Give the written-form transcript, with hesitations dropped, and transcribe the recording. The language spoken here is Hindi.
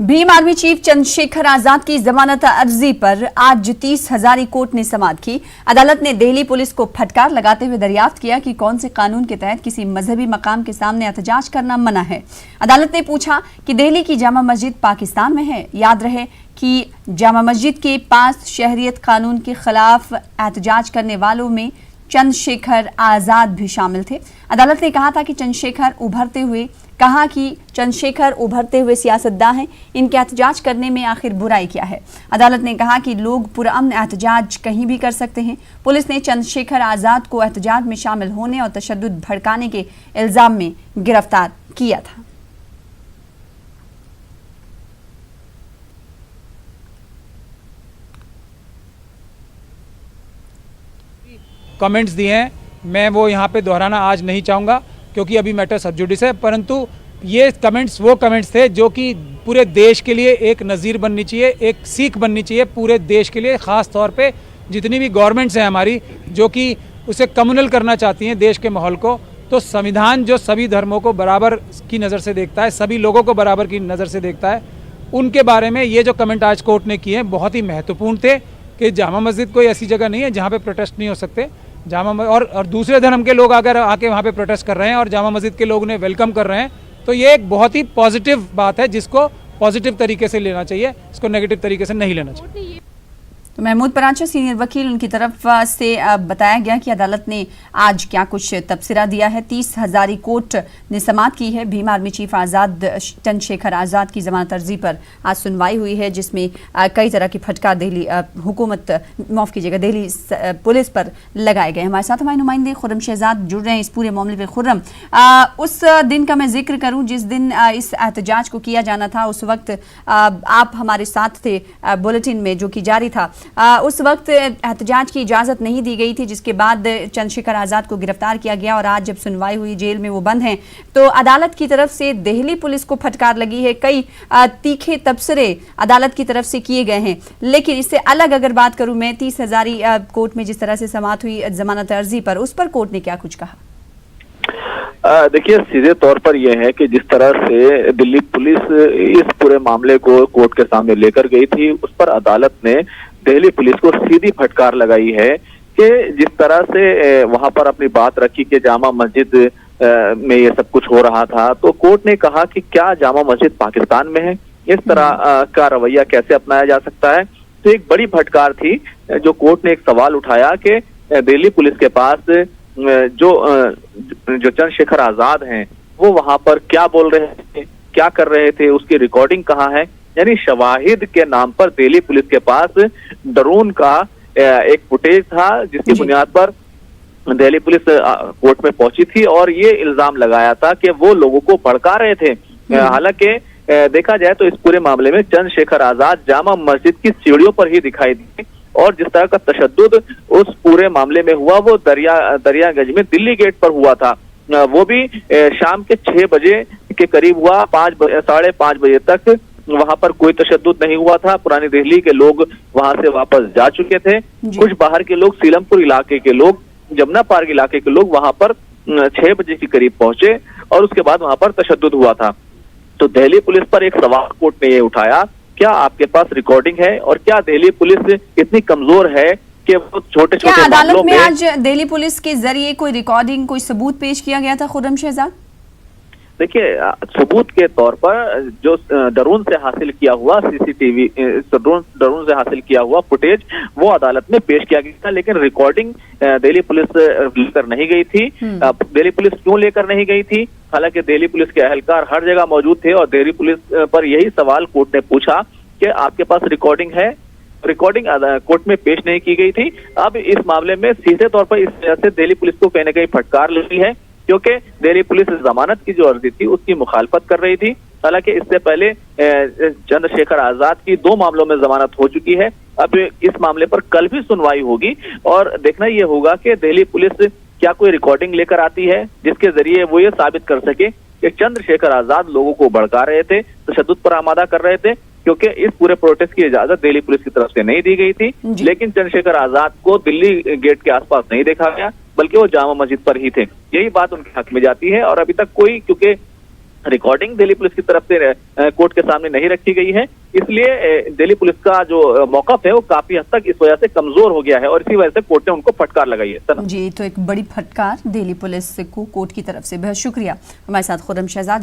भीम आर्मी चीफ चंद्रशेखर आजाद की जमानत अर्जी पर आज 30 हजारी कोर्ट ने समाअत की। अदालत ने दिल्ली पुलिस को फटकार लगाते हुए दरियाफ्त किया कि कौन से कानून के तहत किसी मजहबी मकाम के सामने एहतजाज करना मना है। अदालत ने पूछा कि दिल्ली की जामा मस्जिद पाकिस्तान में है। याद रहे कि जामा मस्जिद के पास शहरियत कानून के खिलाफ एहतजाज करने वालों में चंद्रशेखर आजाद भी शामिल थे। अदालत ने कहा कि चंद्रशेखर उभरते हुए सियासतदान हैं, इनके एहतजाज करने में आखिर बुराई क्या है। अदालत ने कहा कि लोग पुरअमन एहतजाज कहीं भी कर सकते हैं। पुलिस ने चंद्रशेखर आजाद को एहतजाज में शामिल होने और तशद्दुद भड़काने के इल्जाम में गिरफ्तार किया था। कमेंट्स दिए हैं, मैं वो यहाँ पे दोहराना आज नहीं चाहूँगा क्योंकि अभी मैटर सब जुडिस है, परंतु ये कमेंट्स वो कमेंट्स थे जो कि पूरे देश के लिए एक नज़ीर बननी चाहिए, एक सीख बननी चाहिए पूरे देश के लिए। ख़ास तौर पे जितनी भी गवर्नमेंट्स हैं हमारी जो कि उसे कम्युनल करना चाहती हैं देश के माहौल को, तो संविधान जो सभी धर्मों को बराबर की नज़र से देखता है, सभी लोगों को बराबर की नज़र से देखता है, उनके बारे में ये जो कमेंट आज कोर्ट ने किए हैं बहुत ही महत्वपूर्ण थे कि जामा मस्जिद कोई ऐसी जगह नहीं है जहाँ पर प्रोटेस्ट नहीं हो सकते। जामा और दूसरे धर्म के लोग अगर आके वहाँ पे प्रोटेस्ट कर रहे हैं और जामा मस्जिद के लोग उन्हें वेलकम कर रहे हैं, तो ये एक बहुत ही पॉजिटिव बात है जिसको पॉजिटिव तरीके से लेना चाहिए, इसको नेगेटिव तरीके से नहीं लेना चाहिए। तो महमूद परांचा सीनियर वकील, उनकी तरफ से बताया गया कि अदालत ने आज क्या कुछ तबसरा दिया है। 30 हजारी कोर्ट ने समाअत की है। भीम आर्मी चीफ चंद्रशेखर आजाद की जमानत अर्जी पर आज सुनवाई हुई है, जिसमें कई तरह की फटकार दिल्ली हुकूमत माफ कीजिएगा दिल्ली पुलिस पर लगाए गए। हमारे साथ हमारे नुमाइंदे खुर्रम शहजाद जुड़ रहे हैं इस पूरे मामले पर। खुर्रम, उस दिन का मैं जिक्र करूँ जिस दिन इस एहतजाज को किया जाना था, उस वक्त आप हमारे साथ थे बुलेटिन में जो कि जारी था। उस वक्त एहतजाज की इजाज़त नहीं दी गई थी, जिसके बाद चंद्रशेखर आज़ाद को गिरफ्तार किया गया और आज जब सुनवाई हुई जेल में वो बंद हैं, तो अदालत की तरफ से दिल्ली पुलिस को फटकार लगी है। कई तीखे तबसरे अदालत की तरफ से किए गए हैं, लेकिन इससे अलग अगर बात करूं मैं 30 हजारी कोर्ट में जिस तरह से समाअत हुई जमानत अर्जी पर, उस पर कोर्ट ने क्या कुछ कहा? देखिए, सीधे तौर पर यह है कि जिस तरह से दिल्ली पुलिस इस पूरे मामले को कोर्ट के सामने लेकर गई थी, उस पर अदालत ने दिल्ली पुलिस को सीधी फटकार लगाई है कि जिस तरह से वहां पर अपनी बात रखी कि जामा मस्जिद में ये सब कुछ हो रहा था, तो कोर्ट ने कहा कि क्या जामा मस्जिद पाकिस्तान में है? इस तरह का रवैया कैसे अपनाया जा सकता है? तो एक बड़ी फटकार थी जो कोर्ट ने एक सवाल उठाया कि दिल्ली पुलिस के पास जो चंद्रशेखर आजाद हैं वो वहां पर क्या बोल रहे थे, क्या कर रहे थे, उसकी रिकॉर्डिंग कहाँ है? यानी शवाहिद के नाम पर दिल्ली पुलिस के पास ड्रोन का एक फुटेज था, जिसकी बुनियाद पर दिल्ली पुलिस कोर्ट में पहुंची थी और ये इल्जाम लगाया था कि वो लोगों को भड़का रहे थे। हालांकि देखा जाए तो इस पूरे मामले में चंद्रशेखर आजाद जामा मस्जिद की सीढ़ियों पर ही दिखाई दिए और जिस तरह का तशद्दुद उस पूरे मामले में हुआ वो दरियागंज में दिल्ली गेट पर हुआ था। वो भी शाम के 6 बजे के करीब हुआ। 5:30 बजे तक वहां पर कोई तशद्दुद नहीं हुआ था। पुरानी दिल्ली के लोग वहां से वापस जा चुके थे। कुछ बाहर के लोग, सीलमपुर इलाके के लोग, जमुना पार्क इलाके के लोग वहां पर 6 बजे के करीब पहुंचे और उसके बाद वहां पर तशद्दुद हुआ था। तो दिल्ली पुलिस पर एक सवाल कोर्ट ने ये उठाया, क्या आपके पास रिकॉर्डिंग है और क्या दिल्ली पुलिस इतनी कमजोर है कि वो छोटे-छोटे अदालत में आज दिल्ली पुलिस के जरिए कोई रिकॉर्डिंग, कोई सबूत पेश किया गया था? खुर्रम शहजाद, देखिए, सबूत के तौर पर जो ड्रोन से हासिल किया हुआ सीसीटीवी ड्रोन से हासिल किया हुआ फुटेज वो अदालत में पेश किया गया था, लेकिन रिकॉर्डिंग दिल्ली पुलिस लेकर नहीं गई थी। दिल्ली पुलिस क्यों लेकर नहीं गई थी? हालांकि दिल्ली पुलिस के अहलकार हर जगह मौजूद थे और दिल्ली पुलिस पर यही सवाल कोर्ट ने पूछा कि आपके पास रिकॉर्डिंग है? रिकॉर्डिंग कोर्ट में पेश नहीं की गई थी। अब इस मामले में सीधे तौर पर इस वजह से दिल्ली पुलिस को कहीं ना कहीं फटकार लगी है, क्योंकि दिल्ली पुलिस जमानत की जो अर्जी थी उसकी मुखालफत कर रही थी। हालांकि इससे पहले चंद्रशेखर आजाद की 2 मामलों में जमानत हो चुकी है। अब इस मामले पर कल भी सुनवाई होगी और देखना यह होगा कि दिल्ली पुलिस क्या कोई रिकॉर्डिंग लेकर आती है जिसके जरिए वो ये साबित कर सके कि चंद्रशेखर आजाद लोगों को भड़का रहे थे, तशद्दुद पर आमादा कर रहे थे, क्योंकि इस पूरे प्रोटेस्ट की इजाजत दिल्ली पुलिस की तरफ से नहीं दी गई थी। लेकिन चंद्रशेखर आजाद को दिल्ली गेट के आसपास नहीं देखा गया, बल्कि वो जामा मस्जिद पर ही थे। यही बात उनके हक में जाती है और अभी तक कोई, क्योंकि रिकॉर्डिंग दिल्ली पुलिस की तरफ से कोर्ट के सामने नहीं रखी गई है, इसलिए दिल्ली पुलिस का जो मौकफ है वो काफी हद तक इस वजह से कमजोर हो गया है और इसी वजह से कोर्ट ने उनको फटकार लगाई है। सना जी, तो एक बड़ी फटकार दिल्ली पुलिस को कोर्ट की तरफ से। बहुत शुक्रिया हमारे साथ खुर्रम शहजाद।